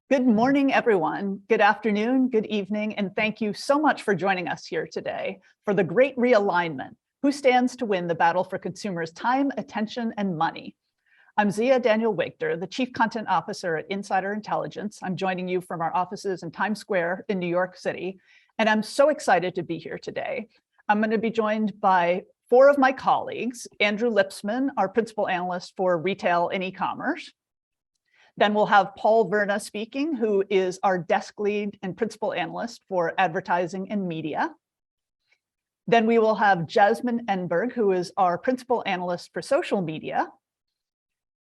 Good morning, everyone. Good afternoon, good evening, and thank you so much for joining us here today for the Great Realignment, Who Stands to Win the Battle for Consumers' Time, Attention, and Money. I'm Zia Daniel Wachter, the Chief Content Officer at Insider Intelligence. I'm joining you from our offices in Times Square in New York City, and I'm so excited to be here today. I'm going to be joined by four of my colleagues: Andrew Lipsman, our Principal Analyst for Retail and E-commerce. Then we'll have Paul Verna speaking, who is our desk lead and principal analyst for advertising and media. Then we will have Jasmine Enberg, who is our principal analyst for social media.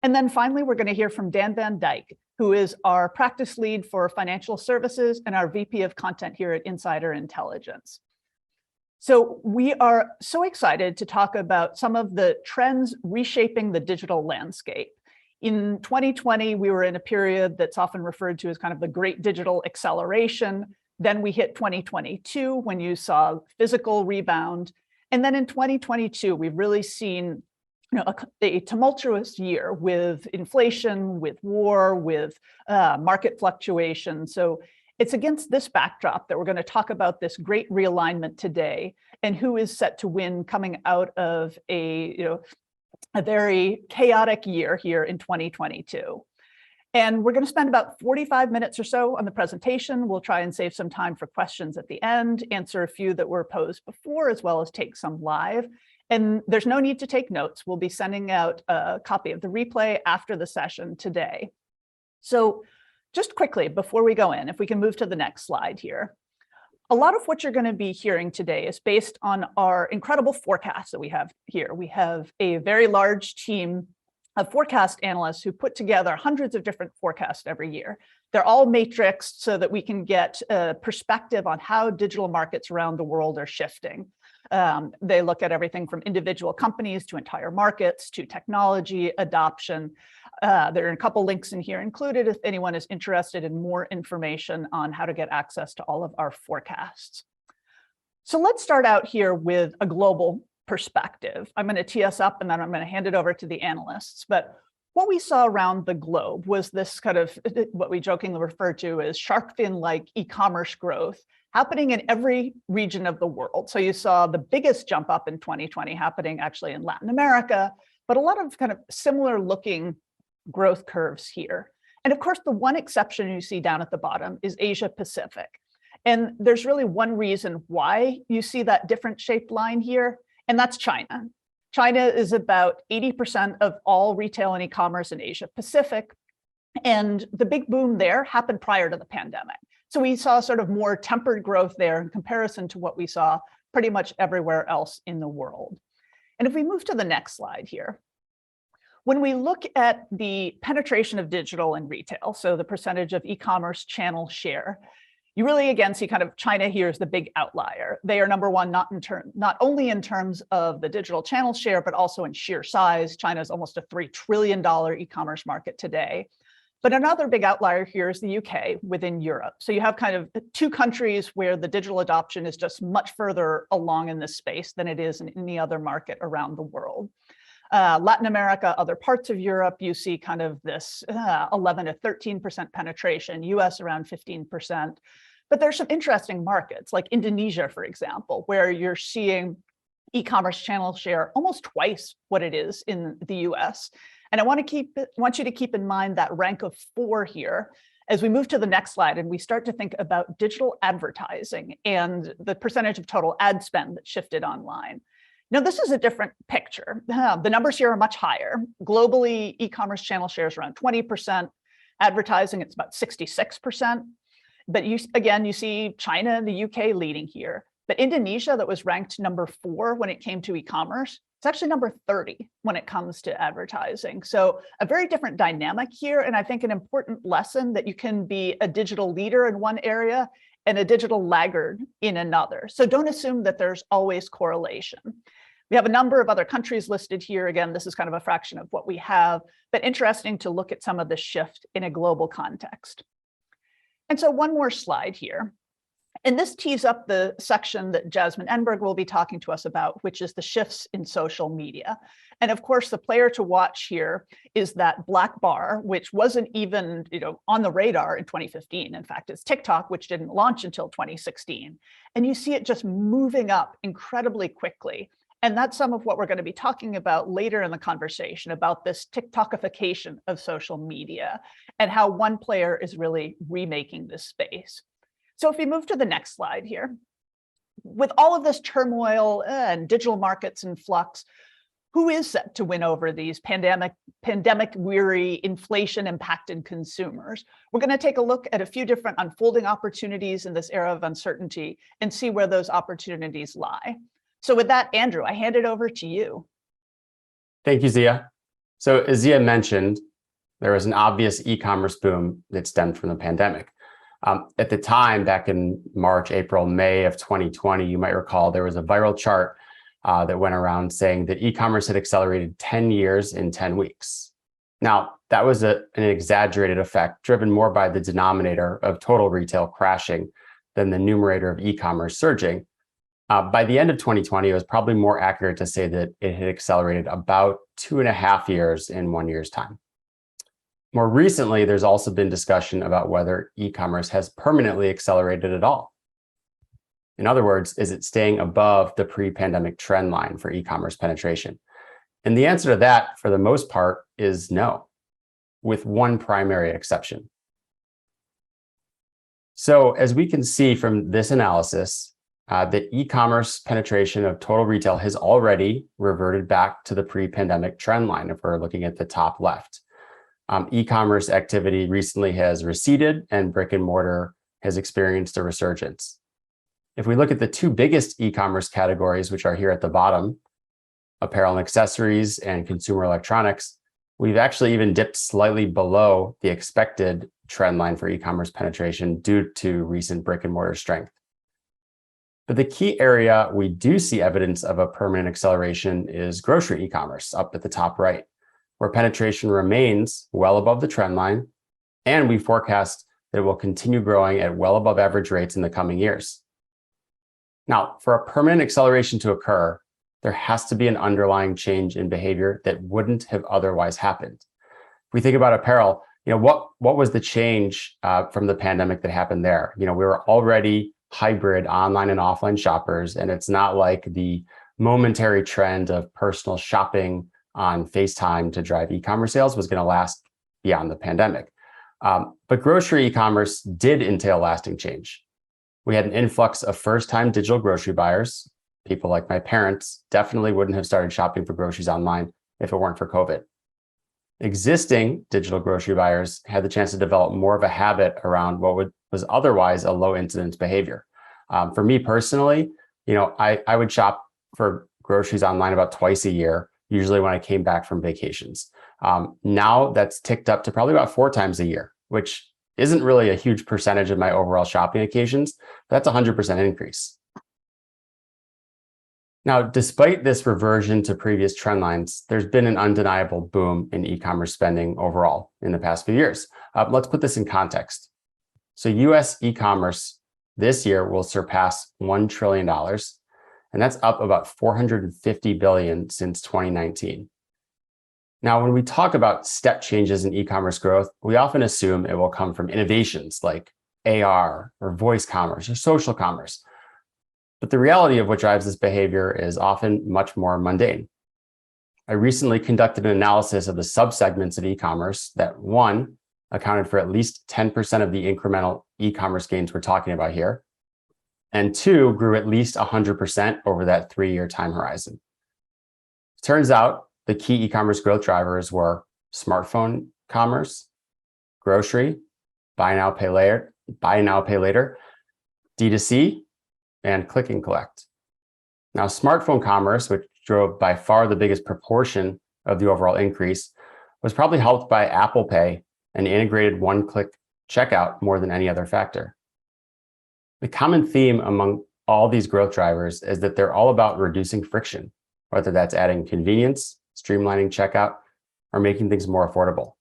And then finally, we're going to hear from Dan Van Dyke, who is our practice lead for financial services and our VP of content here at Insider Intelligence. So we are so excited to talk about some of the trends reshaping the digital landscape. In 2020, we were in a period that's often referred to as kind of the great digital acceleration. Then we hit 2022 when you saw physical rebound. And then in 2022, we've really seen a tumultuous year with inflation, with war, with market fluctuation. So it's against this backdrop that we're going to talk about this great realignment today and who is set to win coming out of a very chaotic year here in 2022. And we're going to spend about 45 minutes or so on the presentation. We'll try and save some time for questions at the end, answer a few that were posed before, as well as take some live. And there's no need to take notes. We'll be sending out a copy of the replay after the session today. So just quickly, before we go in, if we can move to the next slide here. A lot of what you're going to be hearing today is based on our incredible forecasts that we have here. We have a very large team of forecast analysts who put together hundreds of different forecasts every year. They're all matrixed so that we can get a perspective on how digital markets around the world are shifting. They look at everything from individual companies to entire markets to technology adoption. There are a couple links in here included if anyone is interested in more information on how to get access to all of our forecasts. So let's start out here with a global perspective. I'm going to tee us up and then I'm going to hand it over to the analysts. But what we saw around the globe was this kind of what we jokingly refer to as shark fin-like e-commerce growth happening in every region of the world. So you saw the biggest jump up in 2020 happening actually in Latin America, but a lot of kind of similar looking growth curves here. And of course, the one exception you see down at the bottom is Asia Pacific. And there's really one reason why you see that different shaped line here, and that's China. China is about 80% of all retail and e-commerce in Asia Pacific. And the big boom there happened prior to the pandemic. So we saw sort of more tempered growth there in comparison to what we saw pretty much everywhere else in the world. And if we move to the next slide here, when we look at the penetration of digital in retail, so the percentage of e-commerce channel share, you really again see kind of China here is the big outlier. They are number one, not only in terms of the digital channel share, but also in sheer size. China is almost a $3 trillion e-commerce market today. But another big outlier here is the UK within Europe. So you have kind of two countries where the digital adoption is just much further along in this space than it is in any other market around the world. Latin America, other parts of Europe, you see kind of this 11 to 13% penetration, US around 15%. But there's some interesting markets like Indonesia, for example, where you're seeing e-commerce channel share almost twice what it is in the US. And I want you to keep in mind that rank of 4 here as we move to the next slide and we start to think about digital advertising and the percentage of total ad spend that shifted online. Now, this is a different picture. The numbers here are much higher. Globally, e-commerce channel shares around 20%. Advertising, it's about 66%. But you see China and the UK leading here. But Indonesia, that was ranked number 4 when it came to e-commerce, it's actually number 30 when it comes to advertising. So a very different dynamic here. And I think an important lesson that you can be a digital leader in one area and a digital laggard in another. So don't assume that there's always correlation. We have a number of other countries listed here. Again, this is kind of a fraction of what we have, but interesting to look at some of the shift in a global context. And so one more slide here. And this tees up the section that Jasmine Enberg will be talking to us about, which is the shifts in social media. And of course, the player to watch here is that black bar, which wasn't even on the radar in 2015. In fact, it's TikTok, which didn't launch until 2016. And you see it just moving up incredibly quickly. And that's some of what we're going to be talking about later in the conversation, about this TikTokification of social media and how one player is really remaking this space. So if we move to the next slide here, with all of this turmoil and digital markets in flux, who is set to win over these pandemic-weary, inflation-impacted consumers? We're going to take a look at a few different unfolding opportunities in this era of uncertainty and see where those opportunities lie. So with that, Andrew, I hand it over to you. Thank you, Zia. So as Zia mentioned, there was an obvious e-commerce boom that stemmed from the pandemic. At the time, back in March, April, May of 2020, you might recall there was a viral chart that went around saying that e-commerce had accelerated 10 years in 10 weeks. Now, that was an exaggerated effect driven more by the denominator of total retail crashing than the numerator of e-commerce surging. By the end of 2020, it was probably more accurate to say that it had accelerated about 2.5 years in 1 year's time. More recently, there's also been discussion about whether e-commerce has permanently accelerated at all. In other words, is it staying above the pre-pandemic trend line for e-commerce penetration? And the answer to that, for the most part, is no, with one primary exception. So as we can see from this analysis, the e-commerce penetration of total retail has already reverted back to the pre-pandemic trend line if we're looking at the top left. E-commerce activity recently has receded and brick and mortar has experienced a resurgence. If we look at the two biggest e-commerce categories, which are here at the bottom, apparel and accessories and consumer electronics, we've actually even dipped slightly below the expected trend line for e-commerce penetration due to recent brick and mortar strength. But the key area we do see evidence of a permanent acceleration is grocery e-commerce up at the top right, where penetration remains well above the trend line, and we forecast that it will continue growing at well above average rates in the coming years. Now, for a permanent acceleration to occur, there has to be an underlying change in behavior that wouldn't have otherwise happened. If we think about apparel, what was the change from the pandemic that happened there? We were already hybrid online and offline shoppers, and it's not like the momentary trend of personal shopping on FaceTime to drive e-commerce sales was going to last beyond the pandemic. But grocery e-commerce did entail lasting change. We had an influx of first-time digital grocery buyers. People like my parents definitely wouldn't have started shopping for groceries online if it weren't for COVID. Existing digital grocery buyers had the chance to develop more of a habit around what was otherwise a low incidence behavior. For me personally, I would shop for groceries online about twice a year, usually when I came back from vacations. Now that's ticked up to probably about 4 times a year, which isn't really a huge percentage of my overall shopping occasions. That's a 100% increase. Now, despite this reversion to previous trend lines, there's been an undeniable boom in e-commerce spending overall in the past few years. Let's put this in context. So US e-commerce this year will surpass $1 trillion, and that's up about $450 billion since 2019. Now, when we talk about step changes in e-commerce growth, we often assume it will come from innovations like AR or voice commerce or social commerce. But the reality of what drives this behavior is often much more mundane. I recently conducted an analysis of the subsegments of e-commerce that, one, accounted for at least 10% of the incremental e-commerce gains we're talking about here, and two, grew at least 100% over that 3-year time horizon. Turns out the key e-commerce growth drivers were smartphone commerce, grocery, buy now, pay later, D2C, and click and collect. Now, smartphone commerce, which drove by far the biggest proportion of the overall increase, was probably helped by Apple Pay and integrated one-click checkout more than any other factor. The common theme among all these growth drivers is that they're all about reducing friction, whether that's adding convenience, streamlining checkout, or making things more affordable.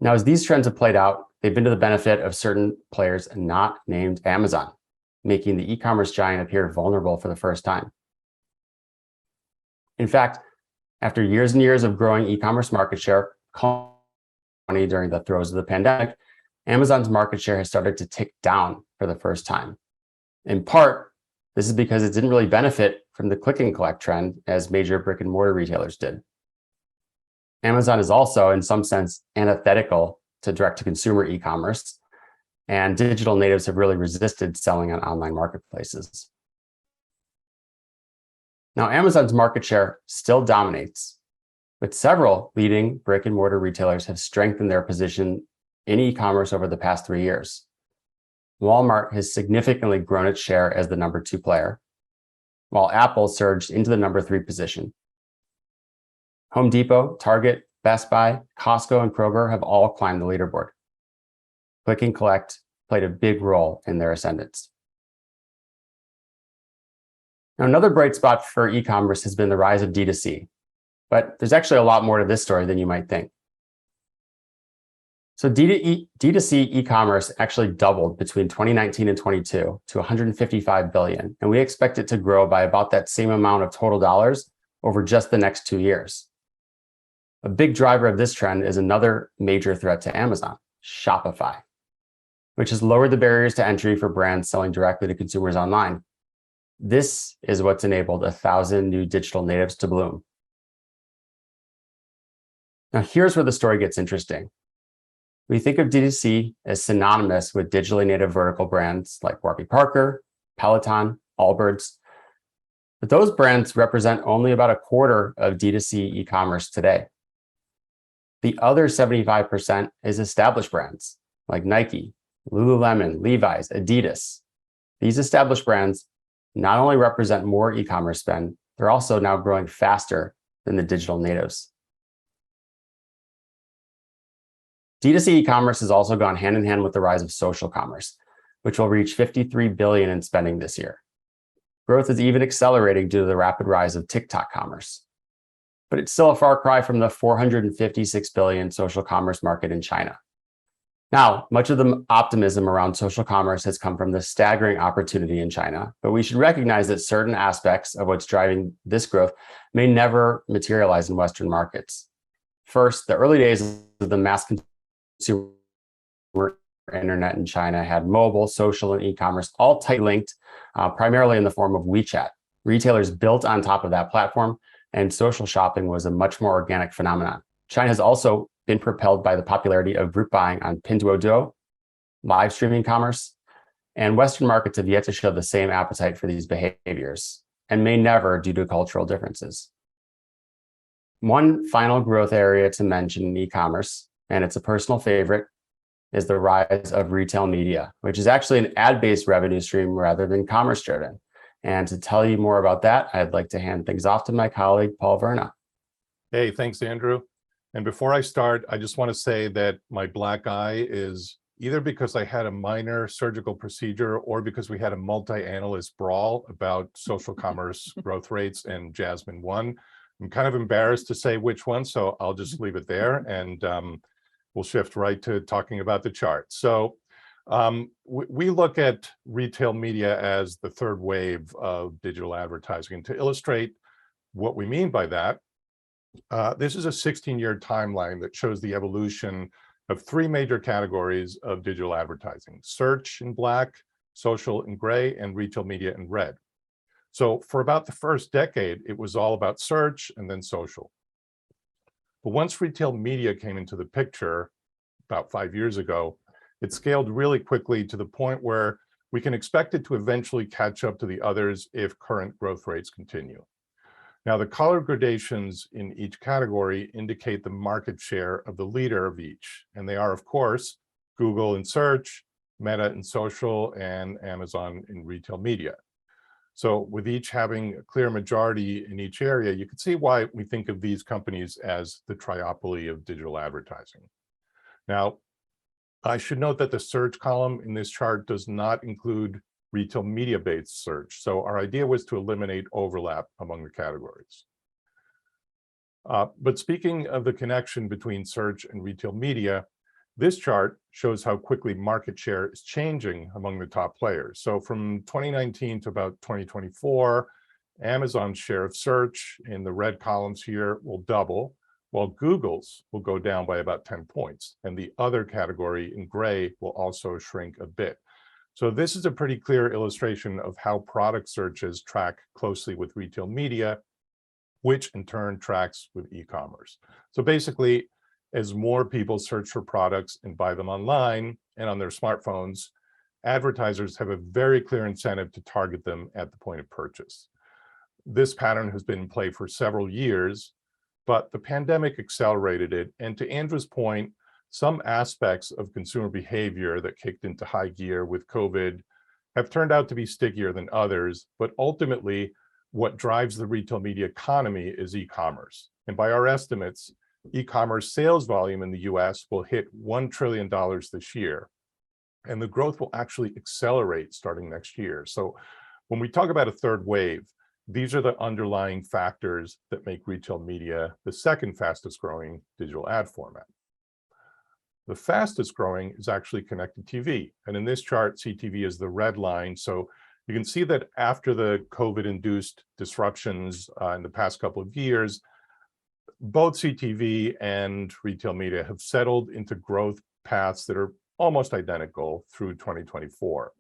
Now, as these trends have played out, they've been to the benefit of certain players not named Amazon, making the e-commerce giant appear vulnerable for the first time. In fact, after years and years of growing e-commerce market share, during the throes of the pandemic, Amazon's market share has started to tick down for the first time. In part, this is because it didn't really benefit from the click and collect trend as major brick and mortar retailers did. Amazon is also, in some sense, antithetical to direct-to-consumer e-commerce, and digital natives have really resisted selling on online marketplaces. Now, Amazon's market share still dominates, but several leading brick and mortar retailers have strengthened their position in e-commerce over the past 3 years. Walmart has significantly grown its share as the number 2 player, while Apple surged into the number 3 position. Home Depot, Target, Best Buy, Costco, and Kroger have all climbed the leaderboard. Click and collect played a big role in their ascendance. Now, another bright spot for e-commerce has been the rise of D2C, but there's actually a lot more to this story than you might think. So D2C e-commerce actually doubled between 2019 and 22 to 155 billion, and we expect it to grow by about that same amount of total dollars over just the next 2 years. A big driver of this trend is another major threat to Amazon, Shopify, which has lowered the barriers to entry for brands selling directly to consumers online. This is what's enabled 1,000 new digital natives to bloom. Now, here's where the story gets interesting. We think of D2C as synonymous with digitally native vertical brands like Warby Parker, Peloton, Allbirds. But those brands represent only about a quarter of D2C e-commerce today. The other 75% is established brands like Nike, Lululemon, Levi's, Adidas. These established brands not only represent more e-commerce spend, they're also now growing faster than the digital natives. D2C e-commerce has also gone hand in hand with the rise of social commerce, which will reach 53 billion in spending this year. Growth is even accelerating due to the rapid rise of TikTok commerce. But it's still a far cry from the 456 billion social commerce market in China. Now, much of the optimism around social commerce has come from the staggering opportunity in China, but we should recognize that certain aspects of what's driving this growth may never materialize in Western markets. First, the early days of the mass consumer internet in China had mobile, social, and e-commerce all tightly linked, primarily in the form of WeChat. Retailers built on top of that platform, and social shopping was a much more organic phenomenon. China has also been propelled by the popularity of group buying on Pinduoduo, live streaming commerce, and Western markets have yet to show the same appetite for these behaviors, and may never due to cultural differences. One final growth area to mention in e-commerce, and it's a personal favorite, is the rise of retail media, which is actually an ad-based revenue stream rather than commerce-driven. And to tell you more about that, I'd like to hand things off to my colleague, Paul Verna. Hey, thanks, Andrew. And before I start, I just want to say that my black eye is either because I had a minor surgical procedure or because we had a multi-analyst brawl about social commerce growth rates and Jasmine won. I'm kind of embarrassed to say which one, so I'll just leave it there and we'll shift right to talking about the chart. So we look at retail media as the third wave of digital advertising. And to illustrate what we mean by that, this is a 16-year timeline that shows the evolution of 3 major categories of digital advertising: search in black, social in gray, and retail media in red. So for about the first decade, it was all about search and then social. But once retail media came into the picture about 5 years ago, it scaled really quickly to the point where we can expect it to eventually catch up to the others if current growth rates continue. Now, the color gradations in each category indicate the market share of the leader of each. And they are, of course, Google in search, Meta in social, and Amazon in retail media. So with each having a clear majority in each area, you can see why we think of these companies as the triopoly of digital advertising. Now, I should note that the search column in this chart does not include retail media-based search. So our idea was to eliminate overlap among the categories. But speaking of the connection between search and retail media, This chart shows how quickly market share is changing among the top players. So from 2019 to about 2024, Amazon's share of search in the red columns here will double, while Google's will go down by about 10 points. And the other category in gray will also shrink a bit. So this is a pretty clear illustration of how product searches track closely with retail media, which in turn tracks with e-commerce. So basically, as more people search for products and buy them online and on their smartphones, advertisers have a very clear incentive to target them at the point of purchase. This pattern has been in play for several years, but the pandemic accelerated it. And to Andrew's point, some aspects of consumer behavior that kicked into high gear with COVID have turned out to be stickier than others, but ultimately, what drives the retail media economy is e-commerce. And by our estimates, e-commerce sales volume in the US will hit $1 trillion this year. And the growth will actually accelerate starting next year. So when we talk about a third wave, these are the underlying factors that make retail media the second fastest growing digital ad format. The fastest growing is actually connected TV. And in this chart, CTV is the red line. So you can see that after the COVID-induced disruptions in the past couple of years, both CTV and retail media have settled into growth paths that are almost identical through 2024.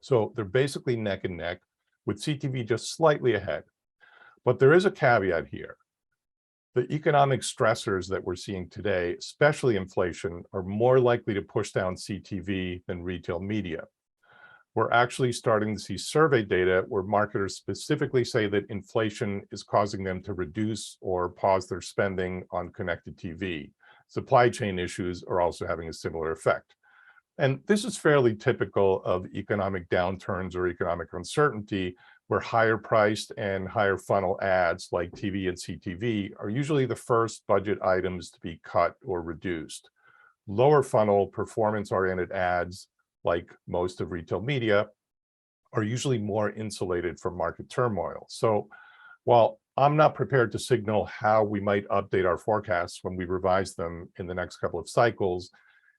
So they're basically neck and neck, with CTV just slightly ahead. But there is a caveat here. The economic stressors that we're seeing today, especially inflation, are more likely to push down CTV than retail media. We're actually starting to see survey data where marketers specifically say that inflation is causing them to reduce or pause their spending on connected TV. Supply chain issues are also having a similar effect. And this is fairly typical of economic downturns or economic uncertainty, where higher priced and higher funnel ads like TV and CTV are usually the first budget items to be cut or reduced. Lower funnel performance-oriented ads, like most of retail media, are usually more insulated from market turmoil. So while I'm not prepared to signal how we might update our forecasts when we revise them in the next couple of cycles,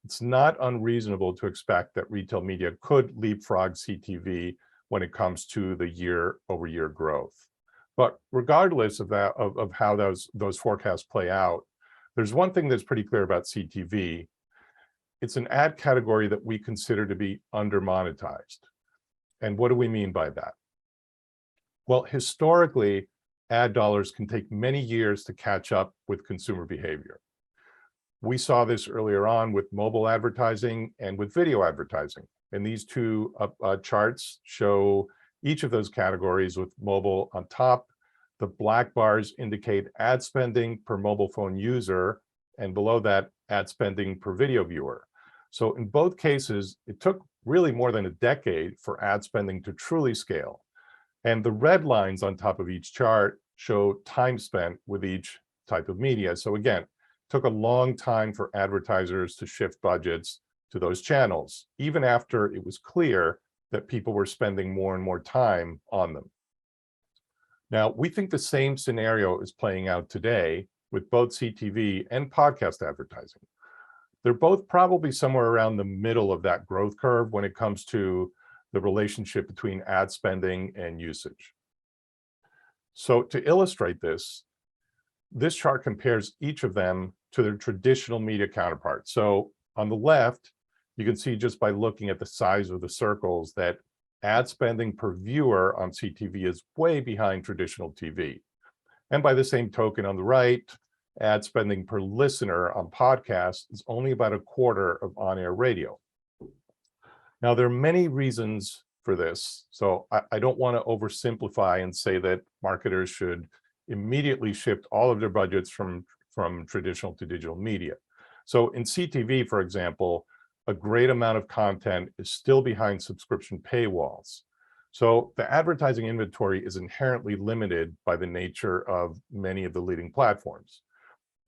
it's not unreasonable to expect that retail media could leapfrog CTV when it comes to the year-over-year growth. But regardless of that, of how those forecasts play out, there's one thing that's pretty clear about CTV. It's an ad category that we consider to be under-monetized. And what do we mean by that? Well, historically, ad dollars can take many years to catch up with consumer behavior. We saw this earlier on with mobile advertising and with video advertising. And these two charts show each of those categories with mobile on top. The black bars indicate ad spending per mobile phone user, and below that, ad spending per video viewer. So in both cases, it took really more than a decade for ad spending to truly scale. And the red lines on top of each chart show time spent with each type of media. So again, it took a long time for advertisers to shift budgets to those channels, even after it was clear that people were spending more and more time on them. Now, we think the same scenario is playing out today with both CTV and podcast advertising. They're both probably somewhere around the middle of that growth curve when it comes to the relationship between ad spending and usage. So to illustrate this, this chart compares each of them to their traditional media counterparts. So on the left, you can see just by looking at the size of the circles that ad spending per viewer on CTV is way behind traditional TV. And by the same token on the right, ad spending per listener on podcasts is only about a quarter of on-air radio. Now, there are many reasons for this, so I don't want to oversimplify and say that marketers should immediately shift all of their budgets from traditional to digital media. So in CTV, for example, a great amount of content is still behind subscription paywalls. So the advertising inventory is inherently limited by the nature of many of the leading platforms.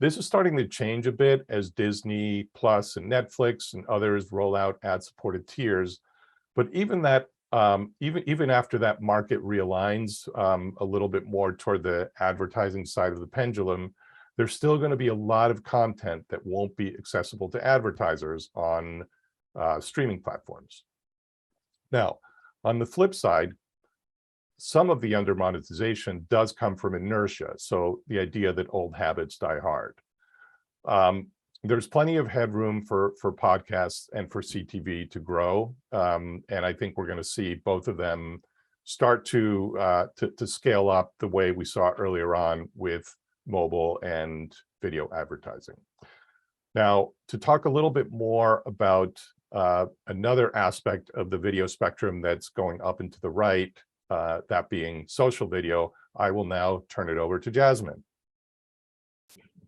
This is starting to change a bit as Disney Plus and Netflix and others roll out ad-supported tiers. But even that, even after that market realigns a little bit more toward the advertising side of the pendulum, there's still going to be a lot of content that won't be accessible to advertisers on streaming platforms. Now, on the flip side, some of the under monetization does come from inertia. So the idea that old habits die hard. There's plenty of headroom for podcasts and for CTV to grow. And I think we're going to see both of them start to scale up the way we saw earlier on with mobile and video advertising. Now, to talk a little bit more about another aspect of the video spectrum that's going up and to the right, that being social video, I will now turn it over to Jasmine.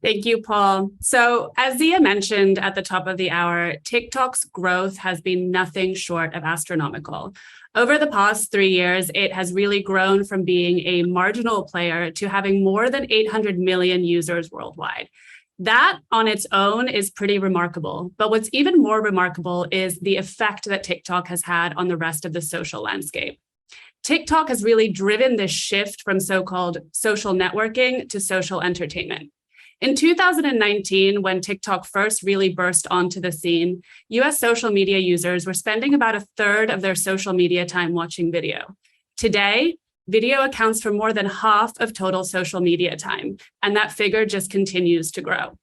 Thank you, Paul. So as Zia mentioned at the top of the hour, TikTok's growth has been nothing short of astronomical. Over the past 3 years, it has really grown from being a marginal player to having more than 800 million users worldwide. That on its own is pretty remarkable. But what's even more remarkable is the effect that TikTok has had on the rest of the social landscape. TikTok has really driven this shift from so-called social networking to social entertainment. In 2019, when TikTok first really burst onto the scene, US social media users were spending about a third of their social media time watching video. Today, video accounts for more than half of total social media time, and that figure just continues to grow.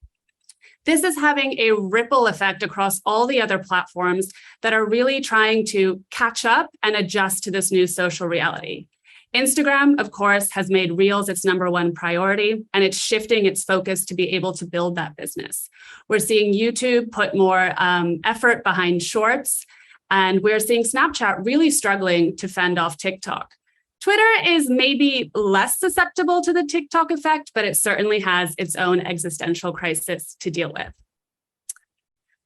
This is having a ripple effect across all the other platforms that are really trying to catch up and adjust to this new social reality. Instagram, of course, has made Reels its #1 priority, and it's shifting its focus to be able to build that business. We're seeing YouTube put more effort behind Shorts, and we're seeing Snapchat really struggling to fend off TikTok. Twitter is maybe less susceptible to the TikTok effect, but it certainly has its own existential crisis to deal with.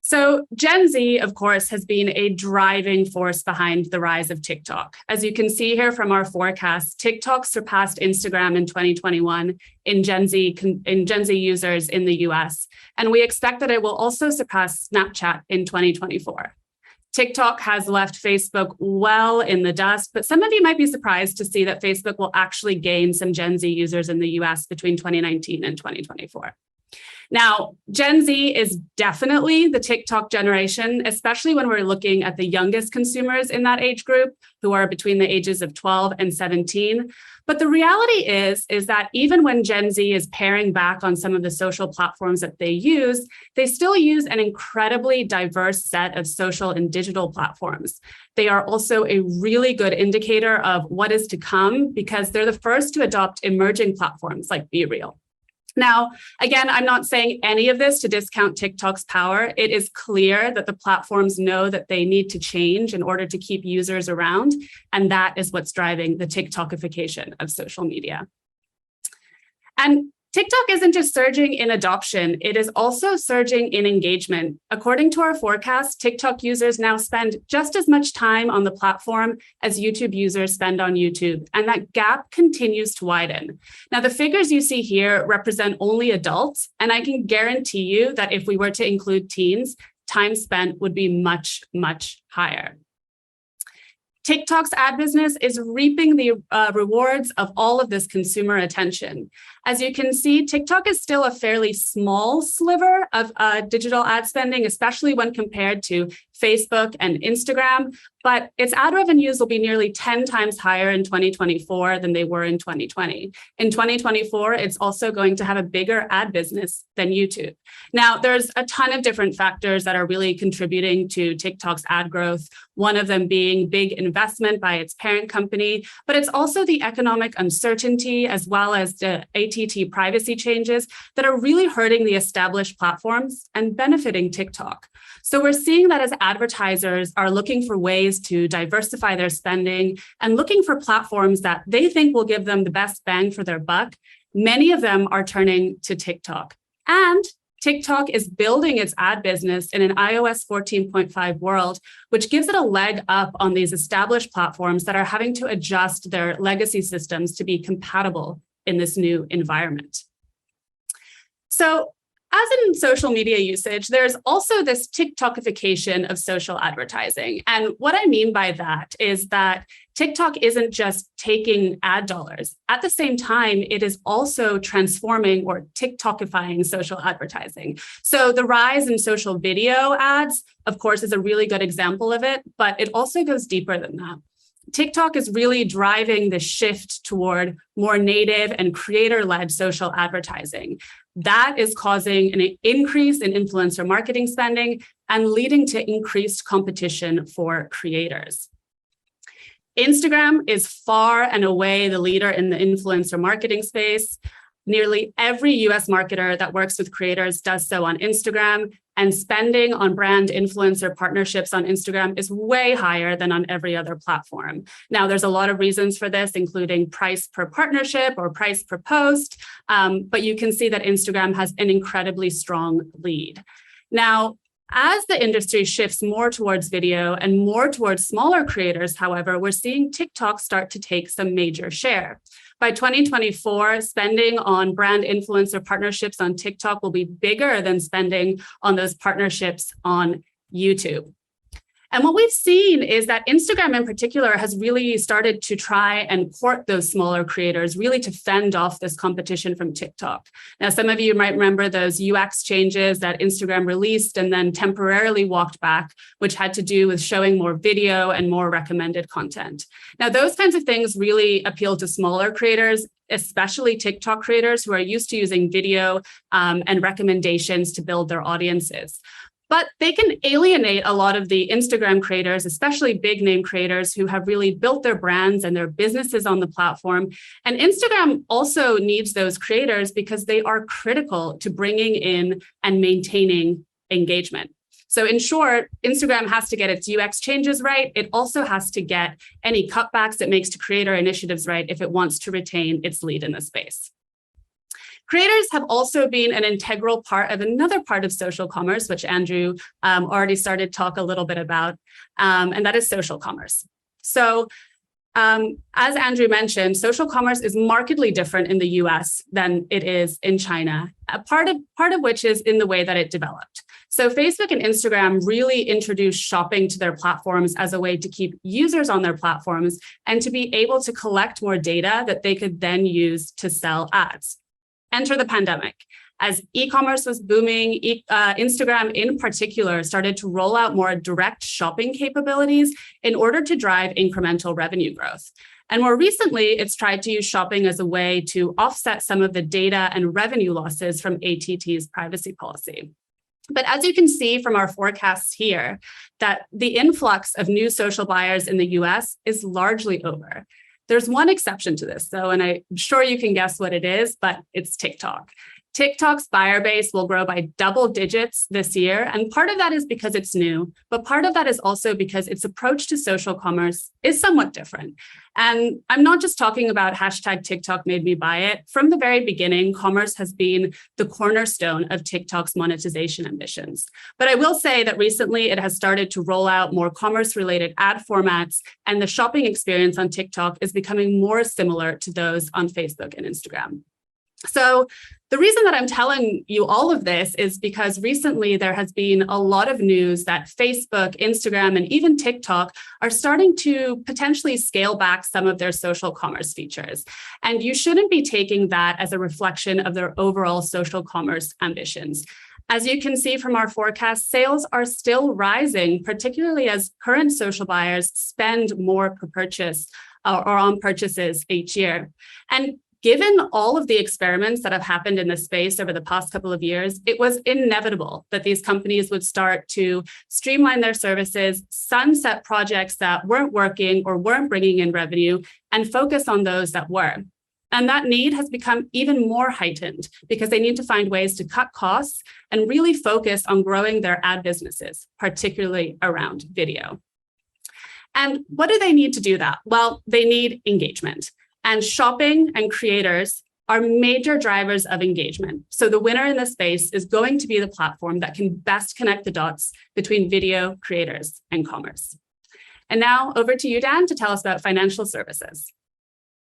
So Gen Z, of course, has been a driving force behind the rise of TikTok. As you can see here from our forecast, TikTok surpassed Instagram in 2021 in Gen Z users in the US, and we expect that it will also surpass Snapchat in 2024. TikTok has left Facebook well in the dust, but some of you might be surprised to see that Facebook will actually gain some Gen Z users in the US between 2019 and 2024. Now, Gen Z is definitely the TikTok generation, especially when we're looking at the youngest consumers in that age group, who are between the ages of 12 and 17. But the reality is that even when Gen Z is paring back on some of the social platforms that they still use an incredibly diverse set of social and digital platforms. They are also a really good indicator of what is to come because they're the first to adopt emerging platforms like Be Real. Now, again, I'm not saying any of this to discount TikTok's power. It is clear that the platforms know that they need to change in order to keep users around, and that is what's driving the TikTokification of social media. And TikTok isn't just surging in adoption, it is also surging in engagement. According to our forecast, TikTok users now spend just as much time on the platform as YouTube users spend on YouTube, and that gap continues to widen. Now, the figures you see here represent only adults, and I can guarantee you that if we were to include teens, time spent would be much, much higher. TikTok's ad business is reaping the rewards of all of this consumer attention. As you can see, TikTok is still a fairly small sliver of digital ad spending, especially when compared to Facebook and Instagram, but its ad revenues will be nearly 10 times higher in 2024 than they were in 2020. In 2024, it's also going to have a bigger ad business than YouTube. Now, there's a ton of different factors that are really contributing to TikTok's ad growth, one of them being big investment by its parent company, but it's also the economic uncertainty as well as the ATT privacy changes that are really hurting the established platforms and benefiting TikTok. So we're seeing that as advertisers are looking for ways to diversify their spending and looking for platforms that they think will give them the best bang for their buck, many of them are turning to TikTok. And TikTok is building its ad business in an iOS 14.5 world, which gives it a leg up on these established platforms that are having to adjust their legacy systems to be compatible in this new environment. So as in social media usage, there's also this TikTokification of social advertising. And what I mean by that is that TikTok isn't just taking ad dollars. At the same time, it is also transforming or TikTokifying social advertising. So the rise in social video ads, of course, is a really good example of it, but it also goes deeper than that. TikTok is really driving the shift toward more native and creator-led social advertising. That is causing an increase in influencer marketing spending and leading to increased competition for creators. Instagram is far and away the leader in the influencer marketing space. Nearly every US marketer that works with creators does so on Instagram, and spending on brand influencer partnerships on Instagram is way higher than on every other platform. Now, there's a lot of reasons for this, including price per partnership or price per post, but you can see that Instagram has an incredibly strong lead. Now, as the industry shifts more towards video and more towards smaller creators, however, we're seeing TikTok start to take some major share. By 2024, spending on brand influencer partnerships on TikTok will be bigger than spending on those partnerships on YouTube. And what we've seen is that Instagram in particular has really started to try and court those smaller creators, really to fend off this competition from TikTok. Now, some of you might remember those UX changes that Instagram released and then temporarily walked back, which had to do with showing more video and more recommended content. Now, those kinds of things really appeal to smaller creators, especially TikTok creators who are used to using video and recommendations to build their audiences. But they can alienate a lot of the Instagram creators, especially big name creators who have really built their brands and their businesses on the platform. And Instagram also needs those creators because they are critical to bringing in and maintaining engagement. So in short, Instagram has to get its UX changes right. It also has to get any cutbacks it makes to creator initiatives right if it wants to retain its lead in the space. Creators have also been an integral part of another part of social commerce, which Andrew already started to talk a little bit about, and that is social commerce. So as Andrew mentioned, social commerce is markedly different in the US than it is in China, part of which is in the way that it developed. So Facebook and Instagram really introduced shopping to their platforms as a way to keep users on their platforms and to be able to collect more data that they could then use to sell ads. Enter the pandemic. As e-commerce was booming, Instagram in particular started to roll out more direct shopping capabilities in order to drive incremental revenue growth. And more recently, it's tried to use shopping as a way to offset some of the data and revenue losses from ATT's privacy policy. But as you can see from our forecasts here, that the influx of new social buyers in the US is largely over. There's one exception to this, though, and I'm sure you can guess what it is, but it's TikTok. TikTok's buyer base will grow by double digits this year, and part of that is because it's new, but part of that is also because its approach to social commerce is somewhat different. And I'm not just talking about hashtag TikTok made me buy it. From the very beginning, commerce has been the cornerstone of TikTok's monetization ambitions. But I will say that recently it has started to roll out more commerce-related ad formats, and the shopping experience on TikTok is becoming more similar to those on Facebook and Instagram. So the reason that I'm telling you all of this is because recently there has been a lot of news that Facebook, Instagram, and even TikTok are starting to potentially scale back some of their social commerce features. And you shouldn't be taking that as a reflection of their overall social commerce ambitions. As you can see from our forecast, sales are still rising, particularly as current social buyers spend more per purchase or on purchases each year. And given all of the experiments that have happened in this space over the past couple of years, it was inevitable that these companies would start to streamline their services, sunset projects that weren't working or weren't bringing in revenue, and focus on those that were. And that need has become even more heightened because they need to find ways to cut costs and really focus on growing their ad businesses, particularly around video. And what do they need to do that? Well, they need engagement. And shopping and creators are major drivers of engagement. So the winner in this space is going to be the platform that can best connect the dots between video, creators, and commerce. And now over to you, Dan, to tell us about financial services.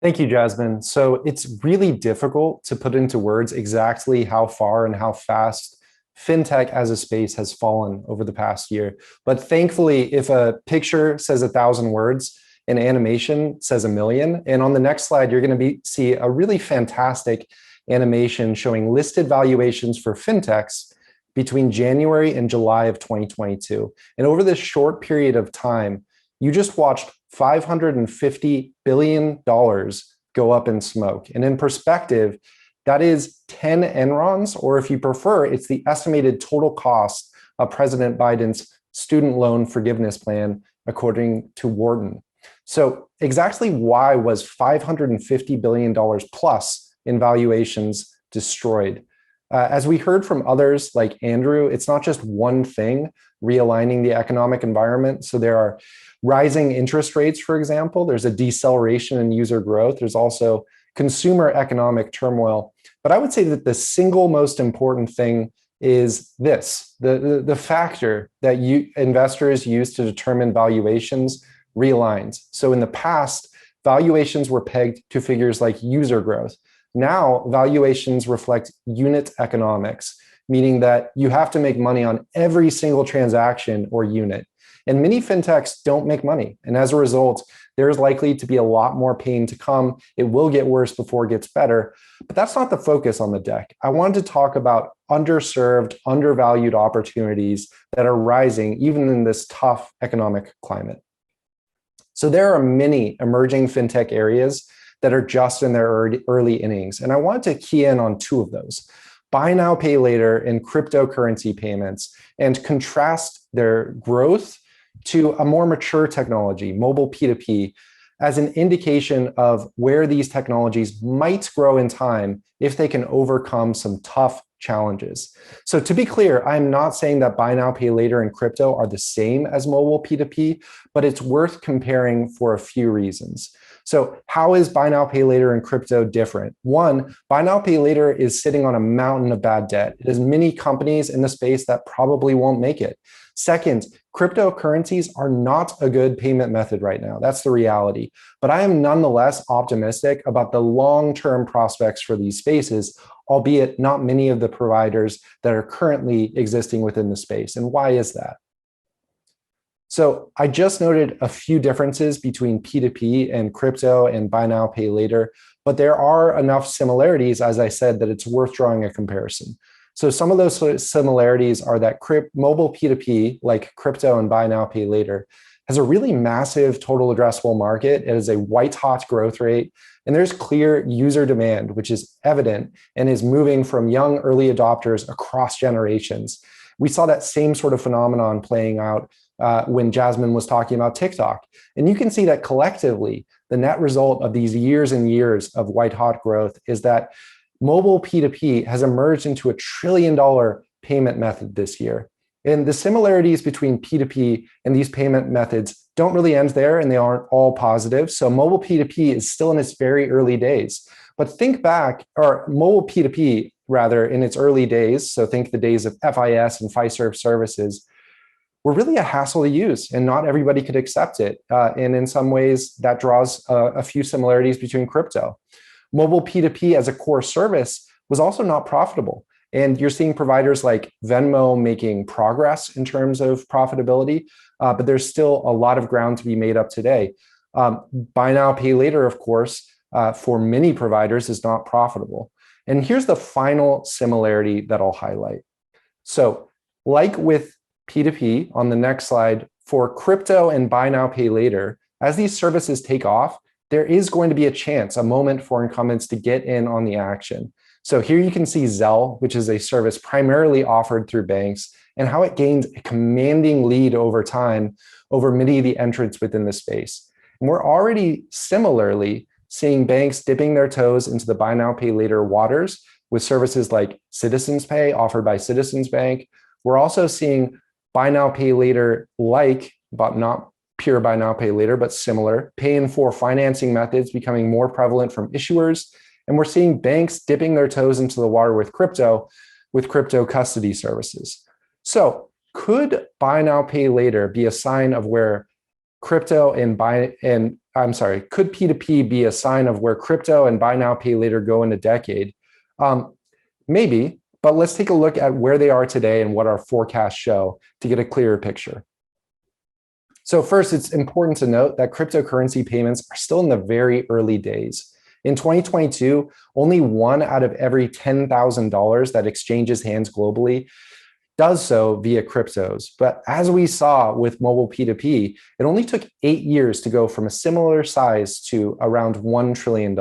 Thank you, Jasmine. So it's really difficult to put into words exactly how far and how fast fintech as a space has fallen over the past year. But thankfully, if a picture says 1,000 words, an animation says 1,000,000. And on the next slide, you're going to see a really fantastic animation showing listed valuations for fintechs between January and July of 2022. And over this short period of time, you just watched $550 billion go up in smoke. And in perspective, that is 10 Enrons, or if you prefer, it's the estimated total cost of President Biden's student loan forgiveness plan, according to Wharton. So exactly why was $550 billion plus in valuations destroyed? As we heard from others like Andrew, it's not just one thing realigning the economic environment. So there are rising interest rates, for example. There's a deceleration in user growth. There's also consumer economic turmoil. But I would say that the single most important thing is this, the factor that investors use to determine valuations realigns. So in the past, valuations were pegged to figures like user growth. Now, valuations reflect unit economics, meaning that you have to make money on every single transaction or unit. And many fintechs don't make money. And as a result, there's likely to be a lot more pain to come. It will get worse before it gets better. But that's not the focus on the deck. I wanted to talk about underserved, undervalued opportunities that are rising even in this tough economic climate. So there are many emerging fintech areas that are just in their early innings. And I wanted to key in on two of those: buy now, pay later and cryptocurrency payments, and contrast their growth to a more mature technology, mobile P2P, as an indication of where these technologies might grow in time if they can overcome some tough challenges. So to be clear, I'm not saying that buy now, pay later and crypto are the same as mobile P2P, but it's worth comparing for a few reasons. So how is buy now, pay later and crypto different? One, buy now, pay later is sitting on a mountain of bad debt. There's many companies in the space that probably won't make it. Second, cryptocurrencies are not a good payment method right now. That's the reality. But I am nonetheless optimistic about the long-term prospects for these spaces, albeit not many of the providers that are currently existing within the space. And why is that? So I just noted a few differences between P2P and crypto and buy now, pay later, but there are enough similarities, as I said, that it's worth drawing a comparison. So some of those similarities are that mobile P2P, like crypto and buy now, pay later, has a really massive total addressable market. It has a white hot growth rate, and there's clear user demand, which is evident and is moving from young early adopters across generations. We saw that same sort of phenomenon playing out when Jasmine was talking about TikTok. And you can see that collectively, the net result of these years and years of white hot growth is that mobile P2P has emerged into $1 trillion payment method this year. And the similarities between P2P and these payment methods don't really end there, and they aren't all positive. So mobile P2P is still in its very early days. But think back, or mobile P2P rather, in its early days, so think the days of FIS and Fiserv services, were really a hassle to use, and not everybody could accept it. And in some ways, that draws a few similarities between crypto. Mobile P2P as a core service was also not profitable. And you're seeing providers like Venmo making progress in terms of profitability, but there's still a lot of ground to be made up today. Buy now, pay later, of course, for many providers is not profitable. And here's the final similarity that I'll highlight. So like with P2P on the next slide, for crypto and buy now, pay later, as these services take off, there is going to be a chance, a moment for incumbents to get in on the action. So here you can see Zelle, which is a service primarily offered through banks, and how it gained a commanding lead over time over many of the entrants within the space. And we're already similarly seeing banks dipping their toes into the buy now, pay later waters with services like Citizens Pay offered by Citizens Bank. We're also seeing buy now, pay later like, but not pure buy now, pay later, but similar, pay in four financing methods becoming more prevalent from issuers. And we're seeing banks dipping their toes into the water with crypto custody services. So could buy now, pay later be a sign of where could P2P be a sign of where crypto and buy now, pay later go in a decade? Maybe, but let's take a look at where they are today and what our forecasts show to get a clearer picture. So first, it's important to note that cryptocurrency payments are still in the very early days. In 2022, only 1 out of every $10,000 that exchanges hands globally does so via cryptos. But as we saw with mobile P2P, it only took 8 years to go from a similar size to around $1 trillion.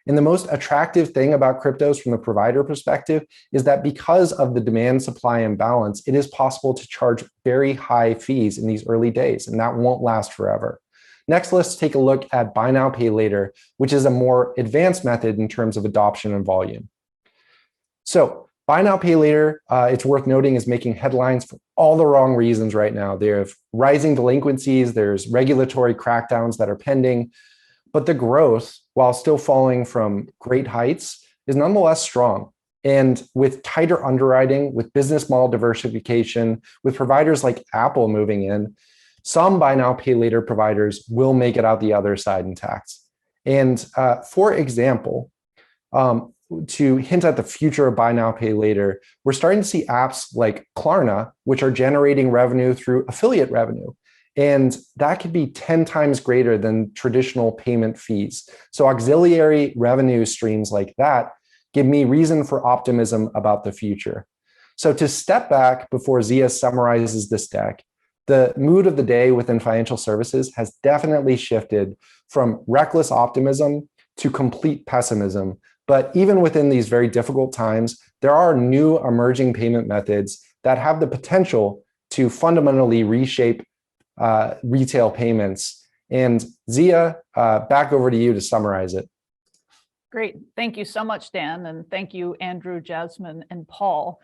And the most attractive thing about cryptos from the provider perspective is that because of the demand-supply imbalance, it is possible to charge very high fees in these early days, and that won't last forever. Next, let's take a look at buy now, pay later, which is a more advanced method in terms of adoption and volume. So buy now, pay later, it's worth noting, is making headlines for all the wrong reasons right now. There's rising delinquencies, there's regulatory crackdowns that are pending, but the growth, while still falling from great heights, is nonetheless strong. And with tighter underwriting, with business model diversification, with providers like Apple moving in, some buy now, pay later providers will make it out the other side intact. And for example, to hint at the future of buy now, pay later, we're starting to see apps like Klarna, which are generating revenue through affiliate revenue. And that could be 10 times greater than traditional payment fees. So auxiliary revenue streams like that give me reason for optimism about the future. So to step back before Zia summarizes this deck, the mood of the day within financial services has definitely shifted from reckless optimism to complete pessimism. But even within these very difficult times, there are new emerging payment methods that have the potential to fundamentally reshape retail payments. And Zia, back over to you to summarize it. Great. Thank you so much, Dan. And thank you, Andrew, Jasmine, and Paul.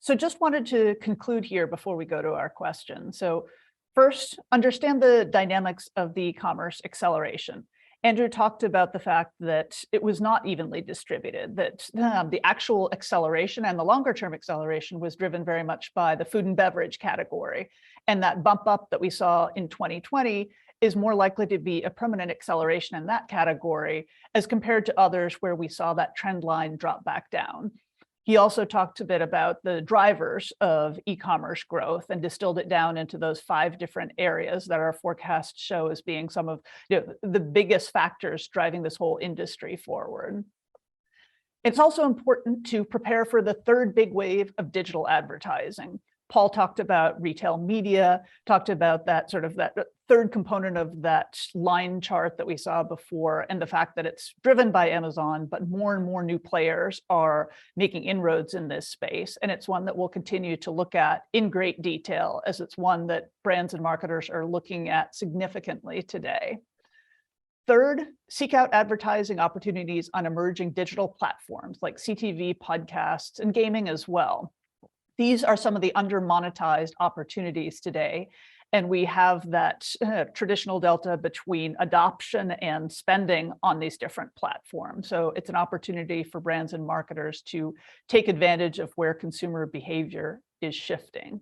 So just wanted to conclude here before we go to our question. So first, understand the dynamics of the e-commerce acceleration. Andrew talked about the fact that it was not evenly distributed, that the actual acceleration and the longer term acceleration was driven very much by the food and beverage category. And that bump up that we saw in 2020 is more likely to be a permanent acceleration in that category as compared to others where we saw that trend line drop back down. He also talked a bit about the drivers of e-commerce growth and distilled it down into those 5 different areas that our forecasts show as being some of the biggest factors driving this whole industry forward. It's also important to prepare for the third big wave of digital advertising. Paul talked about retail media, talked about that sort of that third component of that line chart that we saw before, and the fact that it's driven by Amazon, but more and more new players are making inroads in this space. And it's one that we'll continue to look at in great detail, as it's one that brands and marketers are looking at significantly today. Third, seek out advertising opportunities on emerging digital platforms like CTV, podcasts, and gaming as well. These are some of the under-monetized opportunities today, and we have that traditional delta between adoption and spending on these different platforms. So it's an opportunity for brands and marketers to take advantage of where consumer behavior is shifting.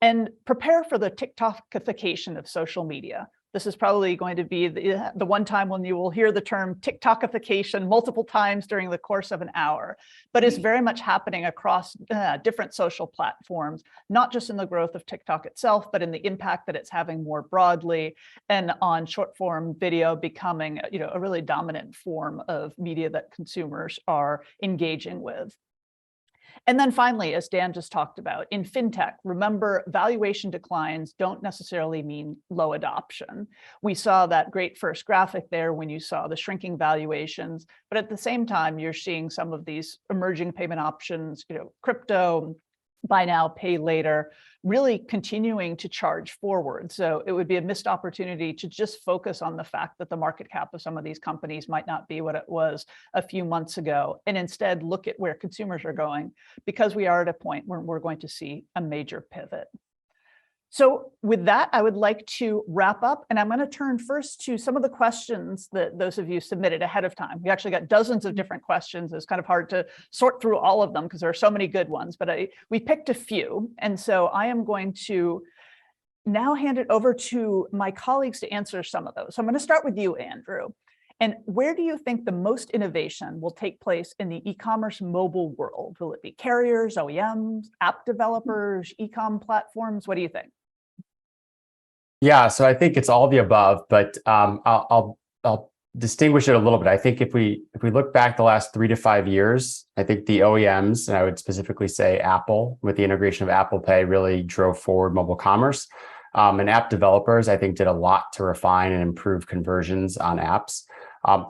And prepare for the TikTokification of social media. This is probably going to be the one time when you will hear the term TikTokification multiple times during the course of an hour, but it's very much happening across different social platforms, not just in the growth of TikTok itself, but in the impact that it's having more broadly, and on short form video becoming a really dominant form of media that consumers are engaging with. And then finally, as Dan just talked about, in fintech, remember, valuation declines don't necessarily mean low adoption. We saw that great first graphic there when you saw the shrinking valuations, but at the same time, you're seeing some of these emerging payment options, crypto, buy now, pay later, really continuing to charge forward. So it would be a missed opportunity to just focus on the fact that the market cap of some of these companies might not be what it was a few months ago, and instead look at where consumers are going, because we are at a point where we're going to see a major pivot. So with that, I would like to wrap up, and I'm going to turn first to some of the questions that those of you submitted ahead of time. We actually got dozens of different questions. It's kind of hard to sort through all of them because there are so many good ones, but we picked a few. And so I am going to now hand it over to my colleagues to answer some of those. So I'm going to start with you, Andrew. And where do you think the most innovation will take place in the e-commerce mobile world? Will it be carriers, OEMs, app developers, e-com platforms? What do you think? Yeah, so I think it's all the above, but I'll distinguish it a little bit. I think if we look back the last 3 to 5 years, I think the OEMs, and I would specifically say Apple, with the integration of Apple Pay, really drove forward mobile commerce. And app developers, I think, did a lot to refine and improve conversions on apps.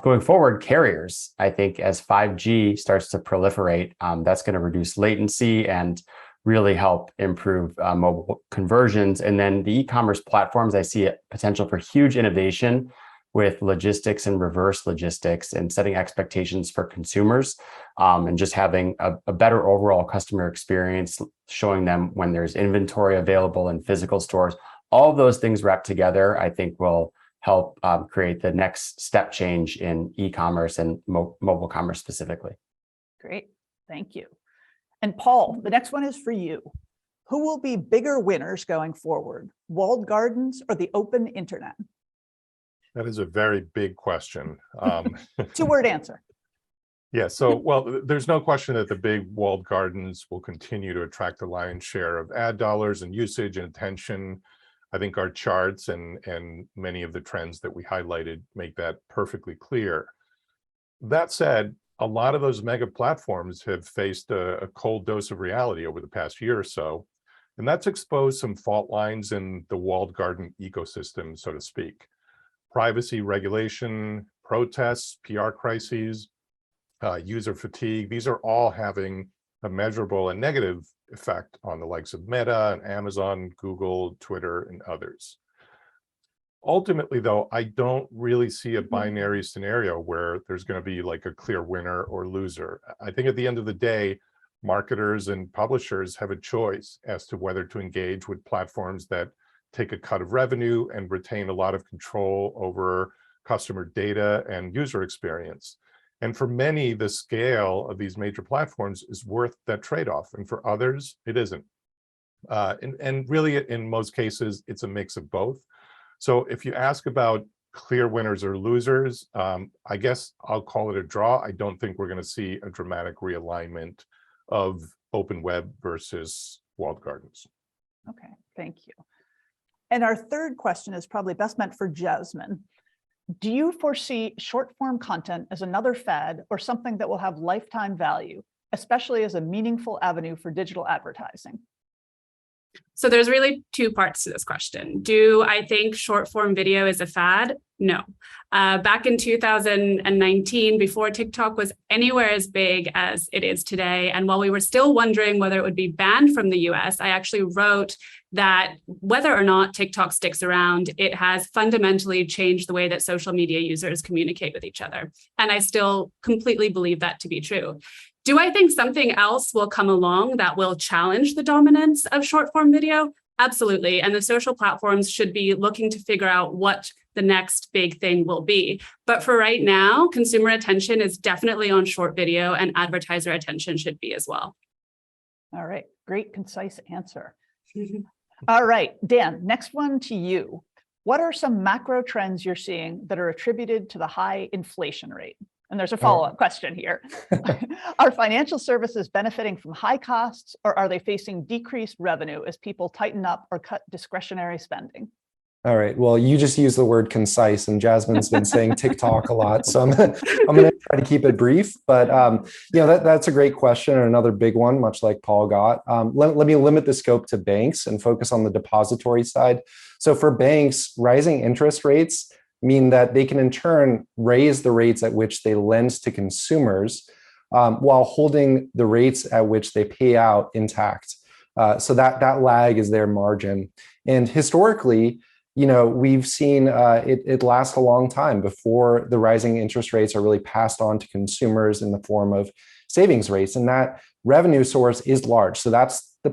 Going forward, carriers, I think, as 5G starts to proliferate, that's going to reduce latency and really help improve mobile conversions. And then the e-commerce platforms, I see a potential for huge innovation with logistics and reverse logistics and setting expectations for consumers, and just having a better overall customer experience, showing them when there's inventory available in physical stores. All of those things wrapped together, I think, will help create the next step change in e-commerce and mobile commerce specifically. Great, thank you. And Paul, the next one is for you. Who will be bigger winners going forward, walled gardens or the open internet? That is a very big question. 2-word answer. Yeah, so, well, there's no question that the big walled gardens will continue to attract the lion's share of ad dollars and usage and attention. I think our charts and many of the trends that we highlighted make that perfectly clear. That said, a lot of those mega platforms have faced a cold dose of reality over the past year or so, and that's exposed some fault lines in the walled garden ecosystem, so to speak. Privacy regulation, protests, PR crises, user fatigue, these are all having a measurable and negative effect on the likes of Meta and Amazon, Google, Twitter, and others. Ultimately, though, I don't really see a binary scenario where there's going to be like a clear winner or loser. I think at the end of the day, marketers and publishers have a choice as to whether to engage with platforms that take a cut of revenue and retain a lot of control over customer data and user experience. And for many, the scale of these major platforms is worth that trade-off. And for others, it isn't. And really, in most cases, it's a mix of both. So if you ask about clear winners or losers, I guess I'll call it a draw. I don't think we're going to see a dramatic realignment of open web versus walled gardens. Okay, thank you. And our third question is probably best meant for Jasmine. Do you foresee short form content as another fad or something that will have lifetime value, especially as a meaningful avenue for digital advertising? So there's really 2 parts to this question. Do I think short form video is a fad? No. Back in 2019, before TikTok was anywhere as big as it is today, and while we were still wondering whether it would be banned from the US, I actually wrote that whether or not TikTok sticks around, it has fundamentally changed the way that social media users communicate with each other. And I still completely believe that to be true. Do I think something else will come along that will challenge the dominance of short form video? Absolutely. And the social platforms should be looking to figure out what the next big thing will be. But for right now, consumer attention is definitely on short video, and advertiser attention should be as well. All right, great, concise answer. All right, Dan, next one to you. What are some macro trends you're seeing that are attributed to the high inflation rate? And there's a follow-up question here. Are financial services benefiting from high costs, or are they facing decreased revenue as people tighten up or cut discretionary spending? All right. Well, you just used the word concise, and Jasmine's been saying TikTok a lot, so I'm going to try to keep it brief. But that's a great question, and another big one, much like Paul got. Let me limit the scope to banks and focus on the depository side. So for banks, rising interest rates mean that they can in turn raise the rates at which they lend to consumers while holding the rates at which they pay out intact. So that lag is their margin. And historically, we've seen it last a long time before the rising interest rates are really passed on to consumers in the form of savings rates. And that revenue source is large. So that's the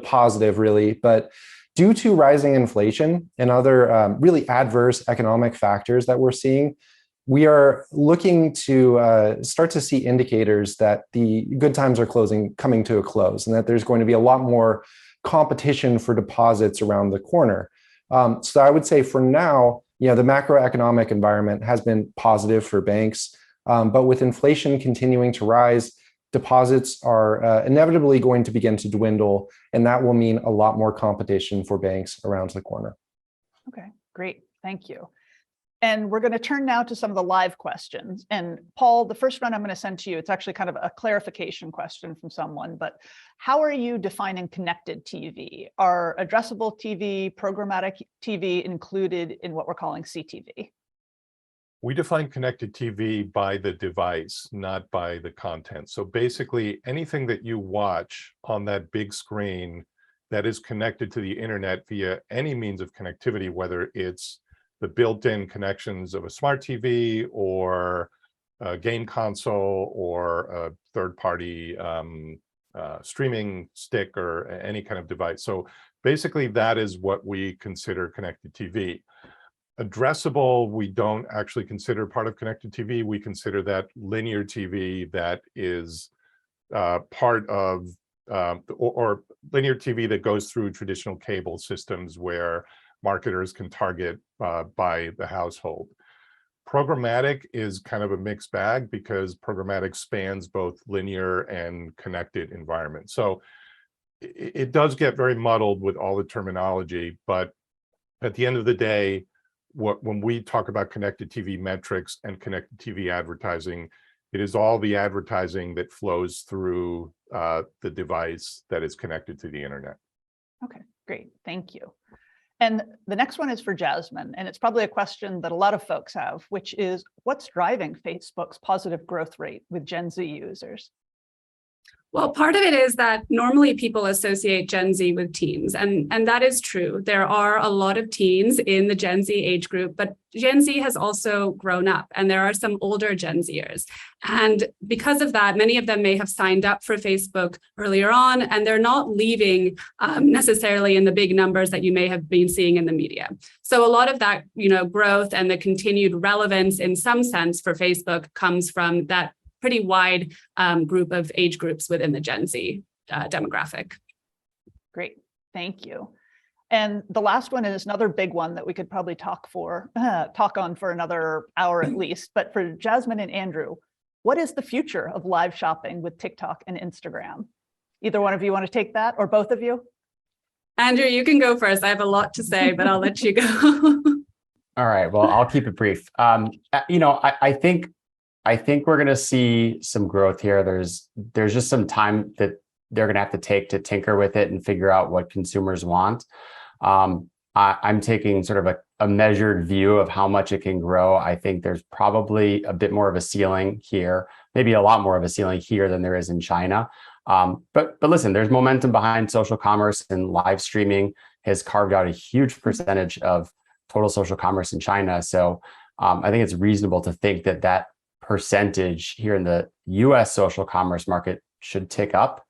positive, really. But due to rising inflation and other really adverse economic factors that we're seeing, we are looking to start to see indicators that the good times are coming to a close, and that there's going to be a lot more competition for deposits around the corner. So I would say for now, the macroeconomic environment has been positive for banks, but with inflation continuing to rise, deposits are inevitably going to begin to dwindle, and that will mean a lot more competition for banks around the corner. Okay, great. Thank you. And we're going to turn now to some of the live questions. And Paul, the first one I'm going to send to you, it's actually kind of a clarification question from someone, but how are you defining connected TV? Are addressable TV, programmatic TV included in what we're calling CTV? We define connected TV by the device, not by the content. So basically anything that you watch on that big screen that is connected to the internet via any means of connectivity, whether it's the built-in connections of a smart TV or a game console or a third-party streaming stick or any kind of device. So basically that is what we consider connected TV. Addressable, we don't actually consider part of connected TV. We consider that linear TV that is part of, or linear TV that goes through traditional cable systems where marketers can target by the household. Programmatic is kind of a mixed bag because programmatic spans both linear and connected environments. So it does get very muddled with all the terminology, but at the end of the day, when we talk about connected TV metrics and connected TV advertising, it is all the advertising that flows through the device that is connected to the internet. Okay, great. Thank you. And the next one is for Jasmine, and it's probably a question that a lot of folks have, which is what's driving Facebook's positive growth rate with Gen Z users? Well, part of it is that normally people associate Gen Z with teens, and that is true. There are a lot of teens in the Gen Z age group, but Gen Z has also grown up, and there are some older Gen Zers. And because of that, many of them may have signed up for Facebook earlier on, and they're not leaving necessarily in the big numbers that you may have been seeing in the media. So a lot of that, growth and the continued relevance in some sense for Facebook comes from that pretty wide group of age groups within the Gen Z demographic. Great, thank you. And the last one is another big one that we could probably talk on for another hour at least. But for Jasmine and Andrew, what is the future of live shopping with TikTok and Instagram? Either one of you want to take that, or both of you? Andrew, you can go first. I have a lot to say, but I'll let you go. All right, well, I'll keep it brief. I think we're going to see some growth here. There's just some time that they're going to have to take to tinker with it and figure out what consumers want. I'm taking sort of a measured view of how much it can grow. I think there's probably a bit more of a ceiling here, maybe a lot more of a ceiling here than there is in China. But listen, there's momentum behind social commerce, and live streaming has carved out a huge percentage of total social commerce in China. So I think it's reasonable to think that percentage here in the US social commerce market should tick up.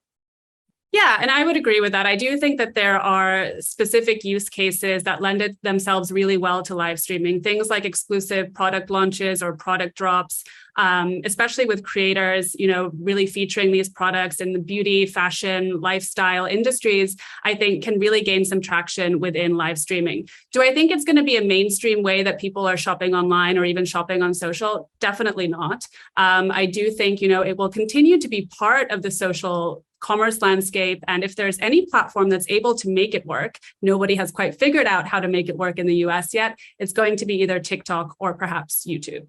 Yeah, and I would agree with that. I do think that there are specific use cases that lend themselves really well to live streaming, things like exclusive product launches or product drops, especially with creators, really featuring these products in the beauty, fashion, lifestyle industries, I think can really gain some traction within live streaming. Do I think it's going to be a mainstream way that people are shopping online or even shopping on social? Definitely not. I do think, it will continue to be part of the social commerce landscape. And if there's any platform that's able to make it work, nobody has quite figured out how to make it work in the US yet, it's going to be either TikTok or perhaps YouTube.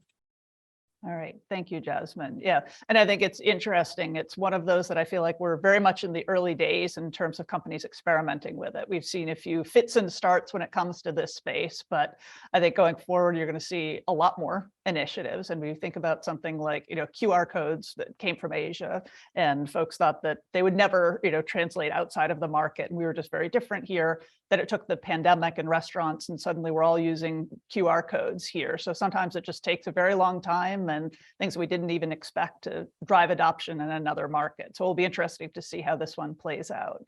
All right. Thank you, Jasmine. Yeah. And I think it's interesting. It's one of those that I feel like we're very much in the early days in terms of companies experimenting with it. We've seen a few fits and starts when it comes to this space, but I think going forward, you're going to see a lot more initiatives. And we think about something like, QR codes that came from Asia, and folks thought that they would never, translate outside of the market. And we were just very different here, that it took the pandemic and restaurants, and suddenly we're all using QR codes here. So sometimes it just takes a very long time and things we didn't even expect to drive adoption in another market. So it'll be interesting to see how this one plays out.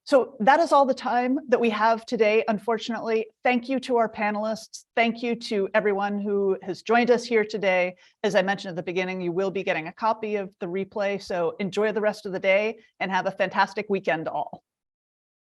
So that is all the time that we have today, unfortunately. Thank you to our panelists. Thank you to everyone who has joined us here today. As I mentioned at the beginning, you will be getting a copy of the replay. So enjoy the rest of the day and have a fantastic weekend all.